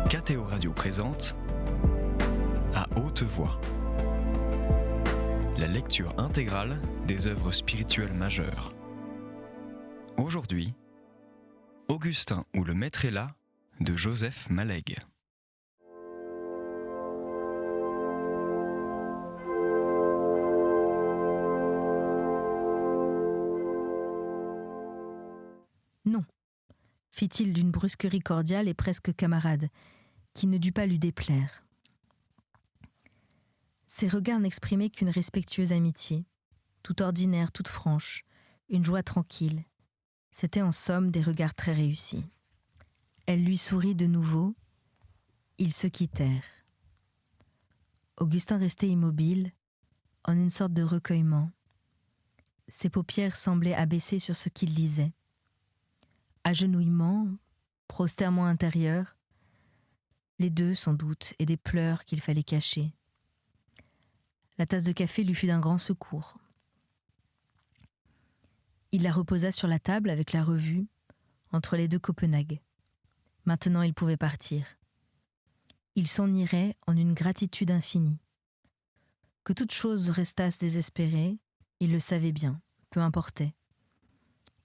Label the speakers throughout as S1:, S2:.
S1: KTO Radio présente À haute voix, la lecture intégrale des œuvres spirituelles majeures. Aujourd'hui, Augustin ou le Maître est là de Joseph Malègue.
S2: Non, fit-il d'une brusquerie cordiale et presque camarade, qui ne dut pas lui déplaire. Ses regards n'exprimaient qu'une respectueuse amitié, toute ordinaire, toute franche, une joie tranquille. C'étaient en somme des regards très réussis. Elle lui sourit de nouveau. Ils se quittèrent. Augustin restait immobile, en une sorte de recueillement. Ses paupières semblaient abaissées sur ce qu'il lisait. Agenouillement, prosternement intérieur, les deux sans doute, et des pleurs qu'il fallait cacher. La tasse de café lui fut d'un grand secours. Il la reposa sur la table avec la revue, entre les deux Copenhague. Maintenant il pouvait partir. Il s'en irait en une gratitude infinie. Que toute chose restasse désespérée, il le savait bien, peu importait.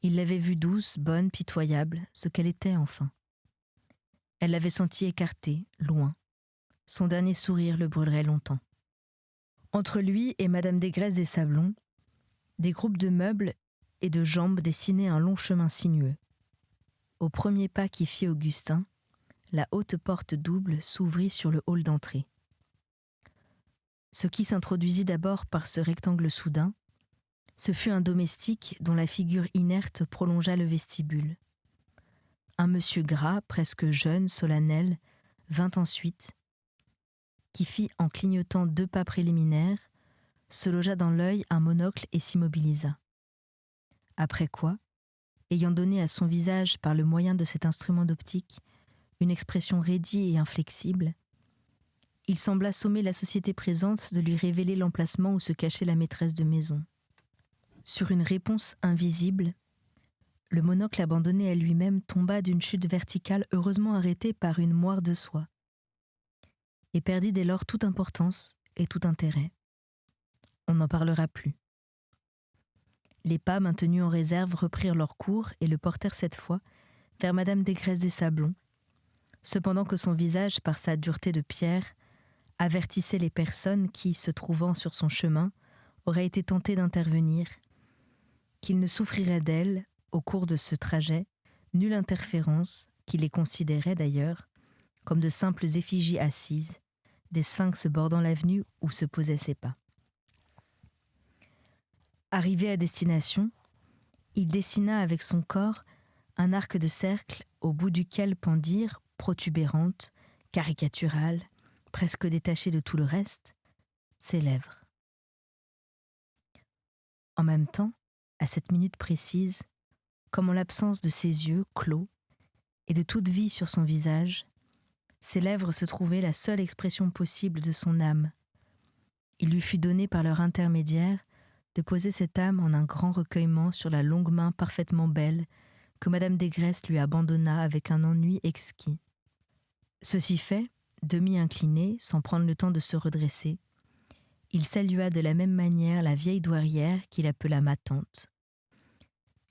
S2: Il l'avait vue douce, bonne, pitoyable, ce qu'elle était enfin. Elle l'avait sentie écartée, loin. Son dernier sourire le brûlerait longtemps. Entre lui et Madame Desgresses des Sablons, des groupes de meubles et de jambes dessinaient un long chemin sinueux. Au premier pas qui fit Augustin, la haute porte double s'ouvrit sur le hall d'entrée. Ce qui s'introduisit d'abord par ce rectangle soudain, ce fut un domestique dont la figure inerte prolongea le vestibule. Un monsieur gras, presque jeune, solennel, vint ensuite, qui fit, en clignotant 2 pas préliminaires, se logea dans l'œil un monocle et s'immobilisa. Après quoi, ayant donné à son visage par le moyen de cet instrument d'optique une expression raidie et inflexible, il sembla sommer la société présente de lui révéler l'emplacement où se cachait la maîtresse de maison. Sur une réponse invisible, le monocle abandonné à lui-même tomba d'une chute verticale heureusement arrêtée par une moire de soie, et perdit dès lors toute importance et tout intérêt. On n'en parlera plus. Les pas maintenus en réserve reprirent leur cours et le portèrent cette fois vers Madame Desgresses des Sablons, cependant que son visage, par sa dureté de pierre, avertissait les personnes qui, se trouvant sur son chemin, auraient été tentées d'intervenir, qu'il ne souffrirait d'elles, au cours de ce trajet, nulle interférence, qui les considérait d'ailleurs comme de simples effigies assises, des sphinx bordant l'avenue où se posaient ses pas. Arrivé à destination, il dessina avec son corps un arc de cercle au bout duquel pendirent, protubérantes, caricaturales, presque détachées de tout le reste, ses lèvres. En même temps, à cette minute précise, comme en l'absence de ses yeux clos et de toute vie sur son visage, ses lèvres se trouvaient la seule expression possible de son âme. Il lui fut donné par leur intermédiaire de poser cette âme en un grand recueillement sur la longue main parfaitement belle que Madame Desgresses lui abandonna avec un ennui exquis. Ceci fait, demi-incliné, sans prendre le temps de se redresser, il salua de la même manière la vieille douairière qu'il appela ma tante,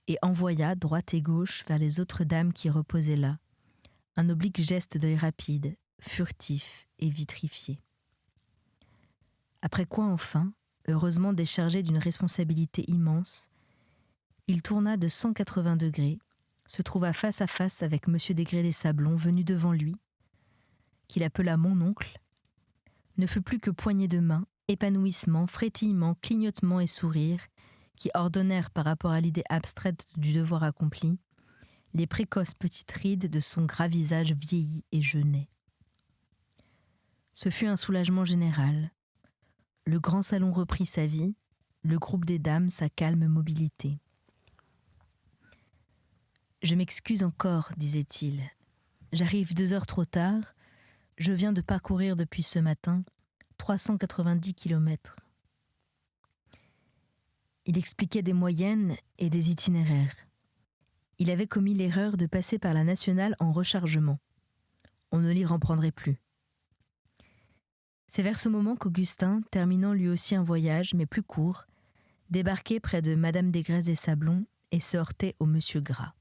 S2: et envoya droite et gauche vers les autres dames qui reposaient là, un oblique geste d'œil rapide, furtif et vitrifié. Après quoi enfin, heureusement déchargé d'une responsabilité immense, il tourna de 180 degrés, se trouva face à face avec M. Desgresses des Sablons venu devant lui, qu'il appela mon oncle, ne fut plus que poignées de main, épanouissement, frétillement, clignotement et sourire, qui ordonnèrent par rapport à l'idée abstraite du devoir accompli, les précoces petites rides de son gras visage vieilli et jeunet. Ce fut un soulagement général. Le grand salon reprit sa vie, le groupe des dames sa calme mobilité. « Je m'excuse encore, disait-il. J'arrive 2 heures trop tard. Je viens de parcourir depuis ce matin 390 kilomètres. » Il expliquait des moyennes et des itinéraires. Il avait commis l'erreur de passer par la nationale en rechargement. on ne l'y reprendrait plus. C'est vers ce moment qu'Augustin, terminant lui aussi un voyage, mais plus court, débarquait près de Madame Desgrais des Sablons et se heurtait au monsieur Gras.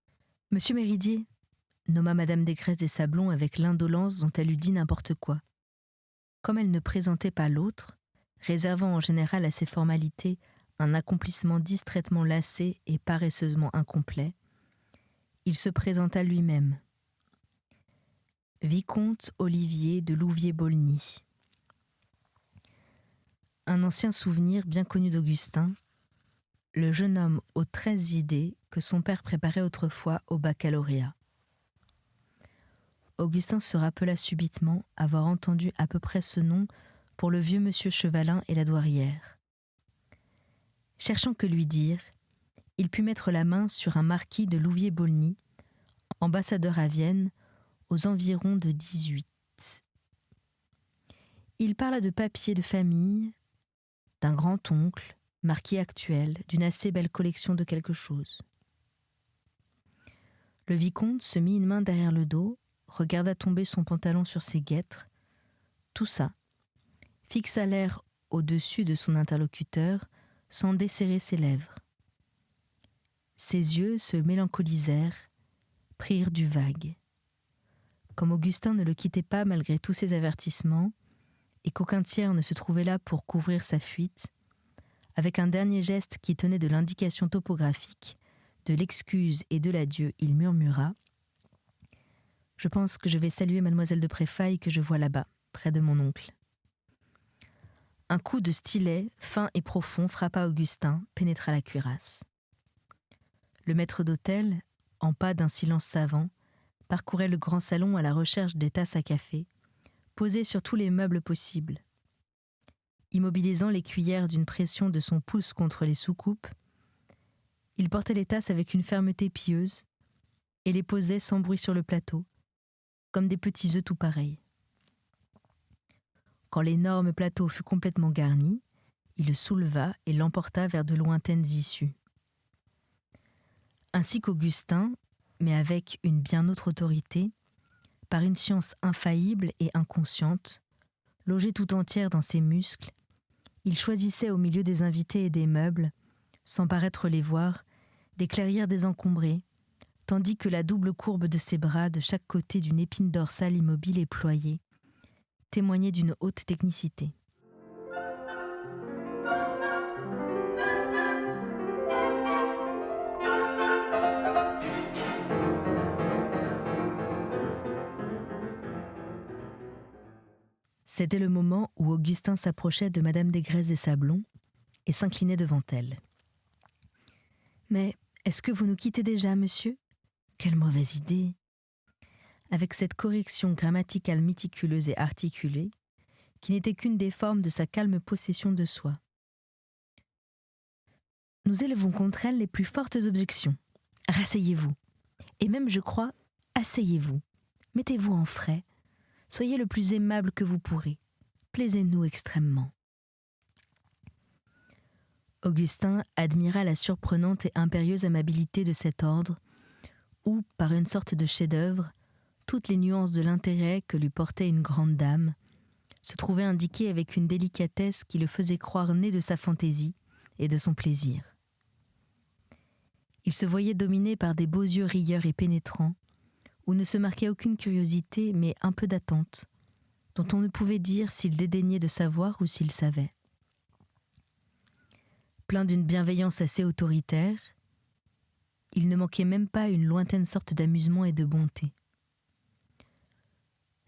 S2: « Monsieur Méridier » nomma Madame Desgrais des Sablons avec l'indolence dont elle eût dit n'importe quoi. Comme elle ne présentait pas l'autre, réservant en général à ces formalités un accomplissement distraitement lassé et paresseusement incomplet, il se présenta lui-même. Vicomte Olivier de Louviers-Bolny. Un ancien souvenir bien connu d'Augustin, le jeune homme aux 13 idées que son père préparait autrefois au baccalauréat. Augustin se rappela subitement avoir entendu à peu près ce nom pour le vieux monsieur Chevalin et la douairière. Cherchant que lui dire, il put mettre la main sur un marquis de Louviers-Bolny, ambassadeur à Vienne, aux environs de 18. Il parla de papiers de famille, d'un grand-oncle, marquis actuel, d'une assez belle collection de quelque chose. Le vicomte se mit une main derrière le dos, regarda tomber son pantalon sur ses guêtres, toussa, fixa l'air au-dessus de son interlocuteur sans desserrer ses lèvres. Ses yeux se mélancolisèrent, prirent du vague. Comme Augustin ne le quittait pas malgré tous ses avertissements, et qu'aucun tiers ne se trouvait là pour couvrir sa fuite, avec un dernier geste qui tenait de l'indication topographique, de l'excuse et de l'adieu, il murmura « Je pense que je vais saluer mademoiselle de Préfaille que je vois là-bas, près de mon oncle. » Un coup de stylet, fin et profond, frappa Augustin, pénétra la cuirasse. Le maître d'hôtel, en pas d'un silence savant, parcourait le grand salon à la recherche des tasses à café, posées sur tous les meubles possibles. Immobilisant les cuillères d'une pression de son pouce contre les soucoupes, il portait les tasses avec une fermeté pieuse et les posait sans bruit sur le plateau, comme des petits œufs tout pareils. Quand l'énorme plateau fut complètement garni, il le souleva et l'emporta vers de lointaines issues. Ainsi qu'Augustin, mais avec une bien autre autorité, par une science infaillible et inconsciente, logée tout entière dans ses muscles, il choisissait au milieu des invités et des meubles, sans paraître les voir, des clairières désencombrées, tandis que la double courbe de ses bras de chaque côté d'une épine dorsale immobile et ployée témoignait d'une haute technicité. C'était le moment où Augustin s'approchait de Madame Desgrais des Sablons et s'inclinait devant elle. « Mais est-ce que vous nous quittez déjà, monsieur ? Quelle mauvaise idée !» Avec cette correction grammaticale méticuleuse et articulée, qui n'était qu'une des formes de sa calme possession de soi. Nous élevons contre elle les plus fortes objections. Rasseyez-vous. Et même, je crois, asseyez-vous. Mettez-vous en frais. Soyez le plus aimable que vous pourrez. Plaisez-nous extrêmement. Augustin admira la surprenante et impérieuse amabilité de cet ordre, où, par une sorte de chef-d'œuvre, toutes les nuances de l'intérêt que lui portait une grande dame se trouvaient indiquées avec une délicatesse qui le faisait croire né de sa fantaisie et de son plaisir. Il se voyait dominé par des beaux yeux rieurs et pénétrants, où ne se marquait aucune curiosité, mais un peu d'attente, dont on ne pouvait dire s'il dédaignait de savoir ou s'il savait. Plein d'une bienveillance assez autoritaire, il ne manquait même pas une lointaine sorte d'amusement et de bonté.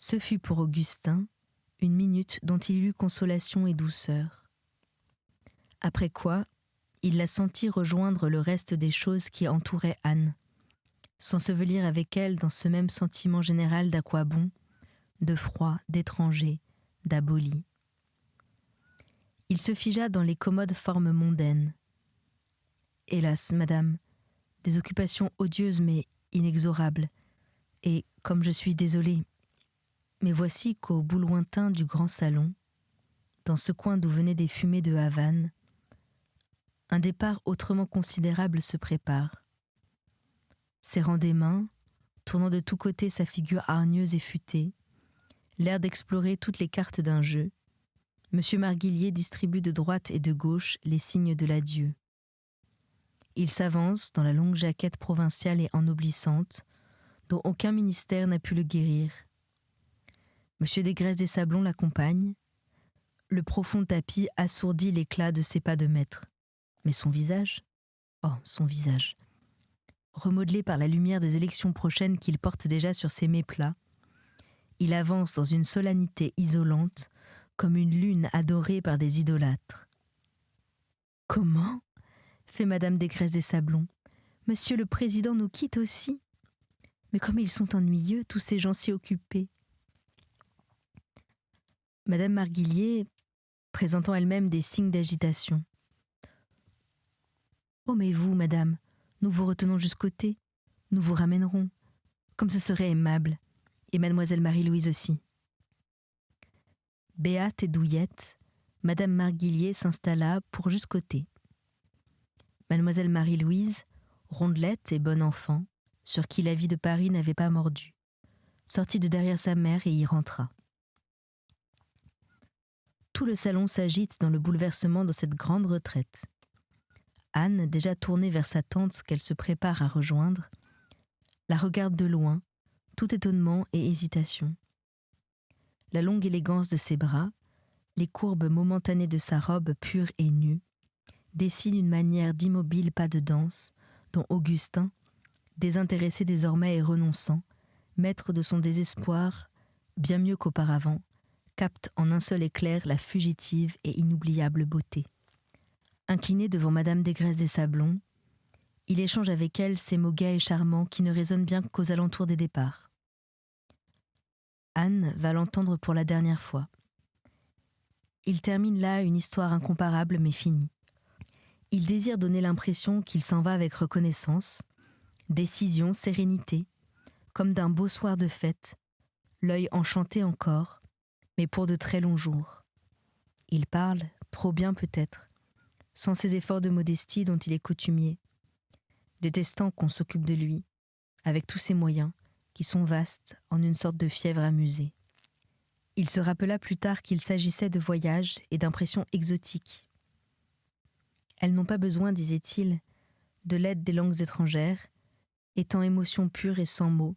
S2: Ce fut pour Augustin une minute dont il eut consolation et douceur. Après quoi, il la sentit rejoindre le reste des choses qui entouraient Anne, s'ensevelir avec elle dans ce même sentiment général d'à quoi bon, de froid, d'étranger, d'aboli. Il se figea dans les commodes formes mondaines. Hélas, madame, des occupations odieuses mais inexorables, et, comme je suis désolée, mais voici qu'au bout lointain du grand salon, dans ce coin d'où venaient des fumées de Havane, un départ autrement considérable se prépare. Serrant des mains, tournant de tous côtés sa figure hargneuse et futée, l'air d'explorer toutes les cartes d'un jeu, M. Marguillier distribue de droite et de gauche les signes de l'adieu. Il s'avance dans la longue jaquette provinciale et ennoblissante, dont aucun ministère n'a pu le guérir. M. Desgraisses des Sablons l'accompagne. Le profond tapis assourdit l'éclat de ses pas de maître. Mais son visage ? Oh, son visage. Remodelé par la lumière des élections prochaines qu'il porte déjà sur ses méplats, il avance dans une solennité isolante, comme une lune adorée par des idolâtres. « Comment ?» fait Madame Desgraisses des Sablons. « Monsieur le Président nous quitte aussi. Mais comme ils sont ennuyeux, tous ces gens si occupés. » Madame Marguillier, présentant elle-même des signes d'agitation. « Oh mais vous, madame, nous vous retenons jusqu'au thé, nous vous ramènerons, comme ce serait aimable, et mademoiselle Marie-Louise aussi. » Béate et douillette, madame Marguillier s'installa pour jusqu'au thé. Mademoiselle Marie-Louise, rondelette et bonne enfant, sur qui la vie de Paris n'avait pas mordu, sortit de derrière sa mère et y rentra. Tout le salon s'agite dans le bouleversement de cette grande retraite. Anne, déjà tournée vers sa tante qu'elle se prépare à rejoindre, la regarde de loin, tout étonnement et hésitation. La longue élégance de ses bras, les courbes momentanées de sa robe pure et nue, dessinent une manière d'immobile pas de danse dont Augustin, désintéressé désormais et renonçant, maître de son désespoir, bien mieux qu'auparavant, capte en un seul éclair la fugitive et inoubliable beauté. Incliné devant Madame Desgraisses des Sablons, il échange avec elle ces mots gais et charmants qui ne résonnent bien qu'aux alentours des départs. Anne va l'entendre pour la dernière fois. Il termine là une histoire incomparable mais finie. Il désire donner l'impression qu'il s'en va avec reconnaissance, décision, sérénité, comme d'un beau soir de fête, l'œil enchanté encore, mais pour de très longs jours. Il parle, trop bien peut-être, sans ces efforts de modestie dont il est coutumier, détestant qu'on s'occupe de lui, avec tous ses moyens, qui sont vastes en une sorte de fièvre amusée. Il se rappela plus tard qu'il s'agissait de voyages et d'impressions exotiques. Elles n'ont pas besoin, disait-il, de l'aide des langues étrangères, étant émotions pures et sans mots,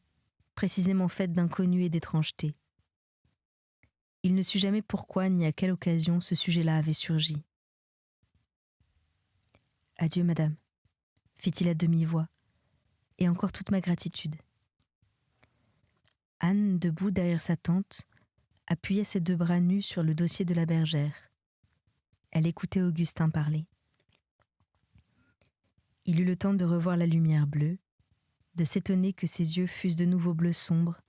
S2: précisément faites d'inconnu et d'étrangeté. Il ne sut jamais pourquoi ni à quelle occasion ce sujet-là avait surgi. « Adieu, madame, » fit-il à demi-voix, « et encore toute ma gratitude. » Anne, debout derrière sa tante, appuyait ses deux bras nus sur le dossier de la bergère. Elle écoutait Augustin parler. Il eut le temps de revoir la lumière bleue, de s'étonner que ses yeux fussent de nouveau bleu sombre,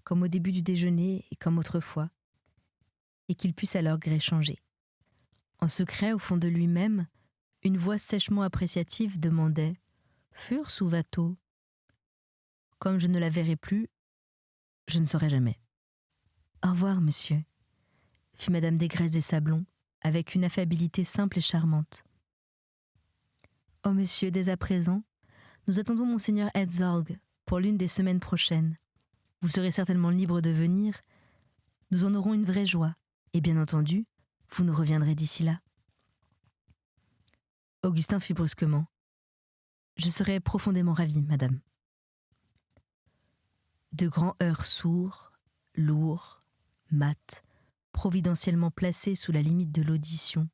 S2: comme au début du déjeuner et comme autrefois, et qu'il puisse à leur gré changer. En secret, au fond de lui-même, une voix sèchement appréciative demandait « Furs ou va-t-on » Comme je ne la verrai plus, je ne saurai jamais. « Au revoir, monsieur », fit Madame Desgraisses des Sablons, avec une affabilité simple et charmante. « Oh, monsieur, dès à présent, nous attendons monseigneur Herzog pour l'une des semaines prochaines. Vous serez certainement libre de venir. Nous en aurons une vraie joie, et bien entendu, vous nous reviendrez d'ici là. » Augustin fit brusquement. « Je serais profondément ravi, madame. » De grands heurts sourds, lourds, mats, providentiellement placés sous la limite de l'audition,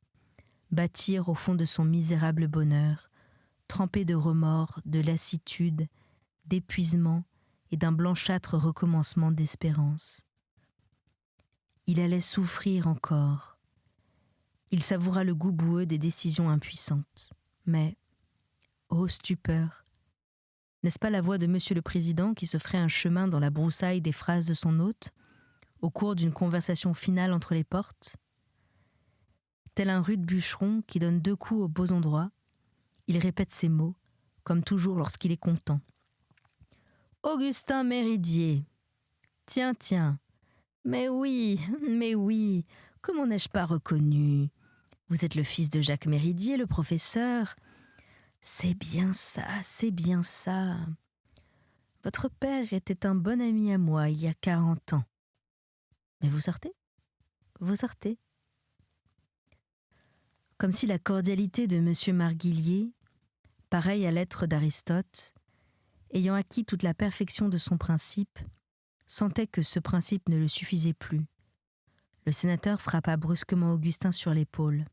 S2: bâtirent au fond de son misérable bonheur, trempé de remords, de lassitude, d'épuisement et d'un blanchâtre recommencement d'espérance. Il allait souffrir encore. Il savoura le goût boueux des décisions impuissantes. Mais, ô stupeur, n'est-ce pas la voix de Monsieur le Président qui se ferait un chemin dans la broussaille des phrases de son hôte, au cours d'une conversation finale entre les portes ? Tel un rude bûcheron qui donne 2 coups aux beaux endroits, il répète ces mots, comme toujours lorsqu'il est content. « Augustin Méridier. Tiens, tiens. Mais oui, comment n'ai-je pas reconnu ? Vous êtes le fils de Jacques Méridier, le professeur. C'est bien ça, c'est bien ça. Votre père était un bon ami à moi il y a 40 ans. Mais vous sortez ? Vous sortez. » Comme si la cordialité de M. Marguillier, pareille à l'être d'Aristote, ayant acquis toute la perfection de son principe, sentait que ce principe ne le suffisait plus. Le sénateur frappa brusquement Augustin sur l'épaule.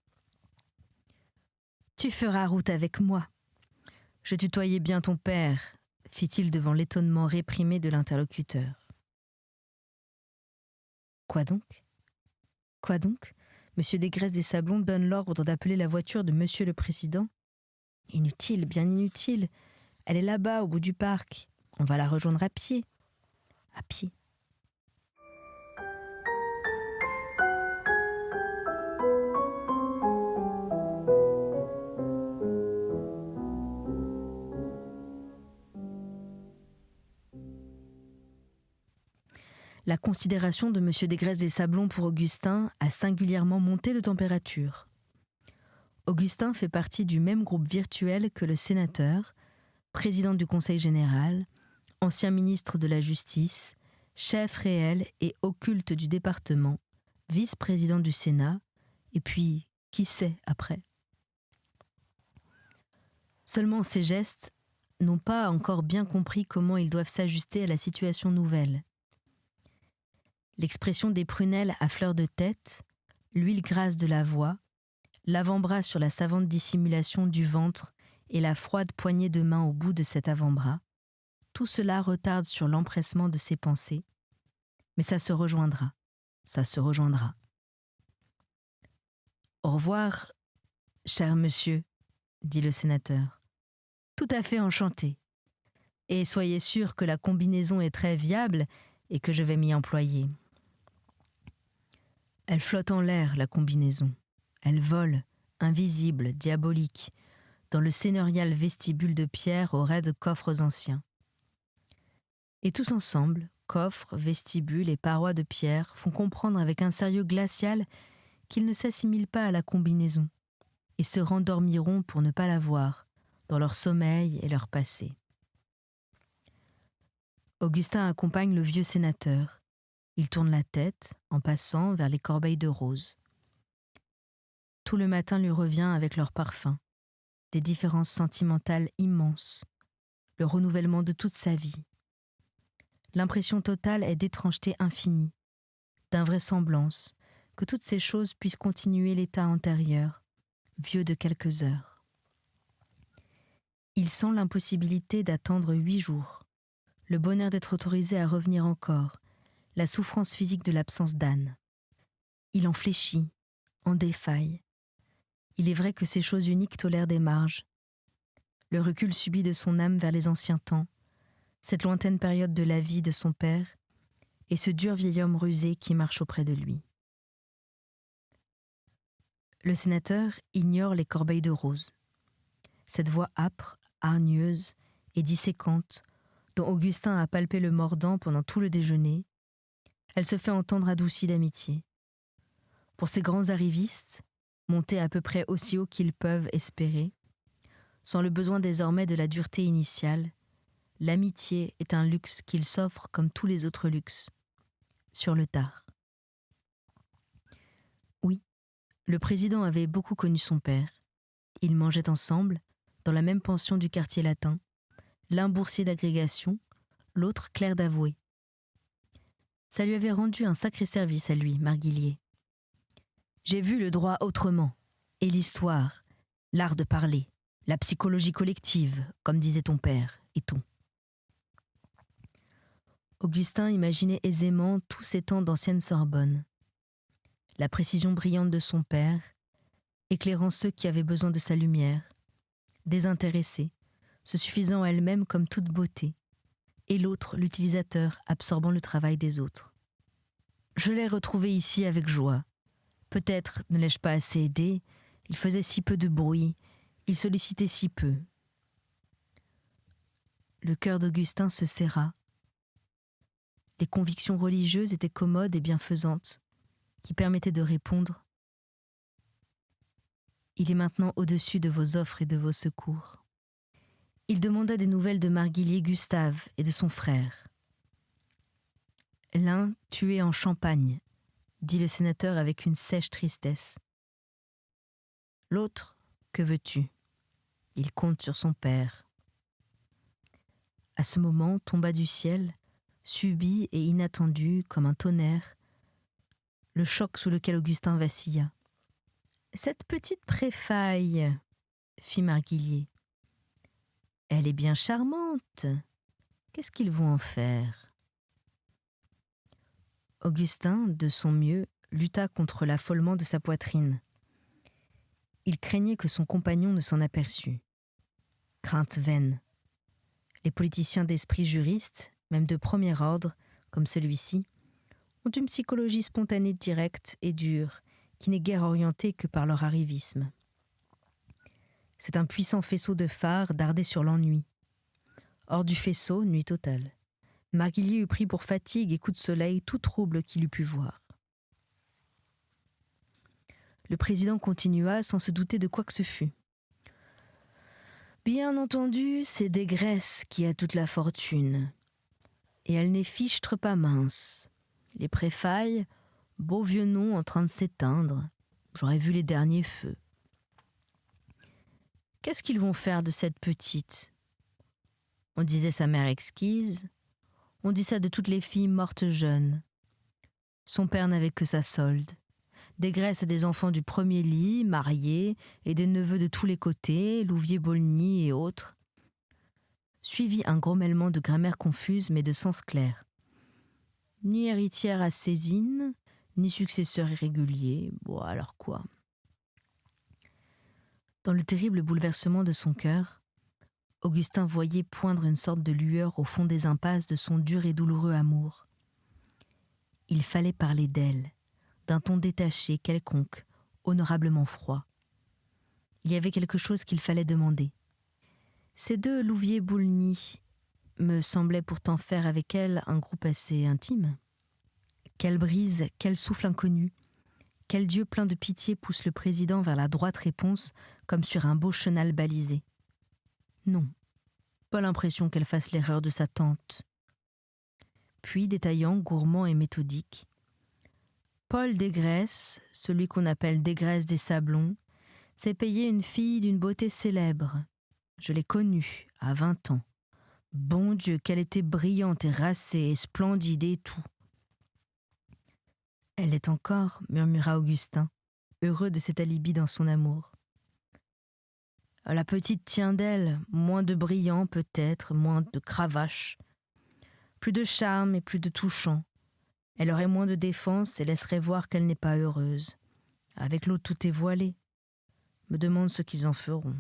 S2: « Tu feras route avec moi. Je tutoyais bien ton père, » fit-il devant l'étonnement réprimé de l'interlocuteur. « Quoi donc ? Quoi donc ? Monsieur Desgraisses des Sablons donne l'ordre d'appeler la voiture de Monsieur le Président. Inutile, bien inutile. Elle est là-bas, au bout du parc. On va la rejoindre à pied. À pied. » La considération de M. Desgraisses des Sablons pour Augustin a singulièrement monté de température. Augustin fait partie du même groupe virtuel que le sénateur, président du Conseil général, ancien ministre de la Justice, chef réel et occulte du département, vice-président du Sénat, et puis, qui sait après ? Seulement ces gestes n'ont pas encore bien compris comment ils doivent s'ajuster à la situation nouvelle. L'expression des prunelles à fleur de tête, l'huile grasse de la voix, l'avant-bras sur la savante dissimulation du ventre et la froide poignée de main au bout de cet avant-bras, tout cela retarde sur l'empressement de ses pensées, mais ça se rejoindra, ça se rejoindra. « Au revoir, cher monsieur, » dit le sénateur. « Tout à fait enchanté. Et soyez sûr que la combinaison est très viable et que je vais m'y employer. » Elle flotte en l'air, la combinaison. Elle vole, invisible, diabolique, dans le seigneurial vestibule de pierre aux raides coffres anciens. Et tous ensemble, coffres, vestibules et parois de pierre, font comprendre avec un sérieux glacial qu'ils ne s'assimilent pas à la combinaison et se rendormiront pour ne pas la voir, dans leur sommeil et leur passé. Augustin accompagne le vieux sénateur. Il tourne la tête, en passant, vers les corbeilles de roses. Tout le matin lui revient avec leur parfum, des différences sentimentales immenses, le renouvellement de toute sa vie. L'impression totale est d'étrangeté infinie, d'invraisemblance, que toutes ces choses puissent continuer l'état antérieur, vieux de quelques heures. Il sent l'impossibilité d'attendre 8 jours, le bonheur d'être autorisé à revenir encore, la souffrance physique de l'absence d'Anne. Il en fléchit, en défaille. Il est vrai que ces choses uniques tolèrent des marges. Le recul subit de son âme vers les anciens temps, cette lointaine période de la vie de son père, et ce dur vieil homme rusé qui marche auprès de lui. Le sénateur ignore les corbeilles de roses. Cette voix âpre, hargneuse et disséquante, dont Augustin a palpé le mordant pendant tout le déjeuner, elle se fait entendre adoucie d'amitié. Pour ces grands arrivistes, montés à peu près aussi haut qu'ils peuvent espérer, sans le besoin désormais de la dureté initiale, l'amitié est un luxe qu'ils s'offrent comme tous les autres luxes, sur le tard. Oui, le président avait beaucoup connu son père. Ils mangeaient ensemble, dans la même pension du quartier latin, l'un boursier d'agrégation, l'autre clerc d'avoué. Ça lui avait rendu un sacré service à lui, Marguillier. J'ai vu le droit autrement, et l'histoire, l'art de parler, la psychologie collective, comme disait ton père, et tout. Augustin imaginait aisément tous ces temps d'ancienne Sorbonne. La précision brillante de son père, éclairant ceux qui avaient besoin de sa lumière, désintéressée, se suffisant elle-même comme toute beauté, et l'autre, l'utilisateur, absorbant le travail des autres. Je l'ai retrouvé ici avec joie. Peut-être ne l'ai-je pas assez aidé, il faisait si peu de bruit, il sollicitait si peu. Le cœur d'Augustin se serra. Les convictions religieuses étaient commodes et bienfaisantes, qui permettaient de répondre « Il est maintenant au-dessus de vos offres et de vos secours. Il demanda des nouvelles de Marguillier Gustave et de son frère. L'un tué en Champagne, dit le sénateur avec une sèche tristesse. L'autre, que veux-tu ? Il compte sur son père. À ce moment tomba du ciel, subit et inattendu comme un tonnerre, le choc sous lequel Augustin vacilla. « Cette petite préfaille, fit Marguillier. Elle est bien charmante. Qu'est-ce qu'ils vont en faire ? Augustin, de son mieux, lutta contre l'affolement de sa poitrine. Il craignait que son compagnon ne s'en aperçût. Crainte vaine. Les politiciens d'esprit juriste, même de premier ordre, comme celui-ci, ont une psychologie spontanée directe et dure, qui n'est guère orientée que par leur arrivisme. C'est un puissant faisceau de phare dardé sur l'ennui. Hors du faisceau, nuit totale. Marguillier eût pris pour fatigue et coup de soleil tout trouble qu'il eût pu voir. Le président continua sans se douter de quoi que ce fût. Bien entendu, c'est Desgraisses qui a toute la fortune. Et elle n'est fichtre pas mince. Les préfailles, beau vieux nom en train de s'éteindre. J'aurais vu les derniers feux. Qu'est-ce qu'ils vont faire de cette petite ? On disait sa mère exquise. On dit ça de toutes les filles mortes jeunes. Son père n'avait que sa solde. Desgraisses a des enfants du premier lit, mariés, et des neveux de tous les côtés, Louvier-Bolny et autres. Suivit un grommellement de grammaire confuse mais de sens clair. Ni héritière à Césine, ni successeur irrégulier, bon alors quoi ? Dans le terrible bouleversement de son cœur, Augustin voyait poindre une sorte de lueur au fond des impasses de son dur et douloureux amour. Il fallait parler d'elle, d'un ton détaché, quelconque, honorablement froid. Il y avait quelque chose qu'il fallait demander. Ces deux Louvier-Bolny me semblaient pourtant faire avec elle un groupe assez intime. Quelle brise, quel souffle inconnu, quel dieu plein de pitié pousse le président vers la droite réponse comme sur un beau chenal balisé. Non, pas l'impression qu'elle fasse l'erreur de sa tante. Puis, détaillant, gourmand et méthodique, Paul Desgraisses, celui qu'on appelle Desgraisses des Sablons, s'est payé une fille d'une beauté célèbre. Je l'ai connue, à 20 ans. Bon Dieu, qu'elle était brillante et racée et splendide et tout. Elle l'est encore, murmura Augustin, heureux de cet alibi dans son amour. La petite tient d'elle, moins de brillant peut-être, moins de cravache. Plus de charme et plus de touchant. Elle aurait moins de défense et laisserait voir qu'elle n'est pas heureuse. Avec l'autre, tout est voilé. Me demande ce qu'ils en feront.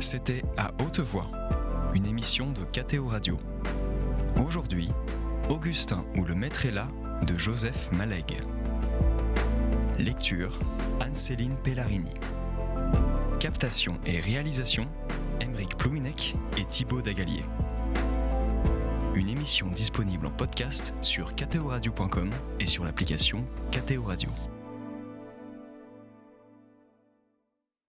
S1: C'était À Haute Voix, une émission de KTO Radio. Aujourd'hui, Augustin ou le maître est là de Joseph Malègue. Lecture, Anne-Céline Pellarini. Captation et réalisation, Aymeric Plouminec et Thibaut Dagalier. Une émission disponible en podcast sur ktoradio.com et sur l'application KTO Radio.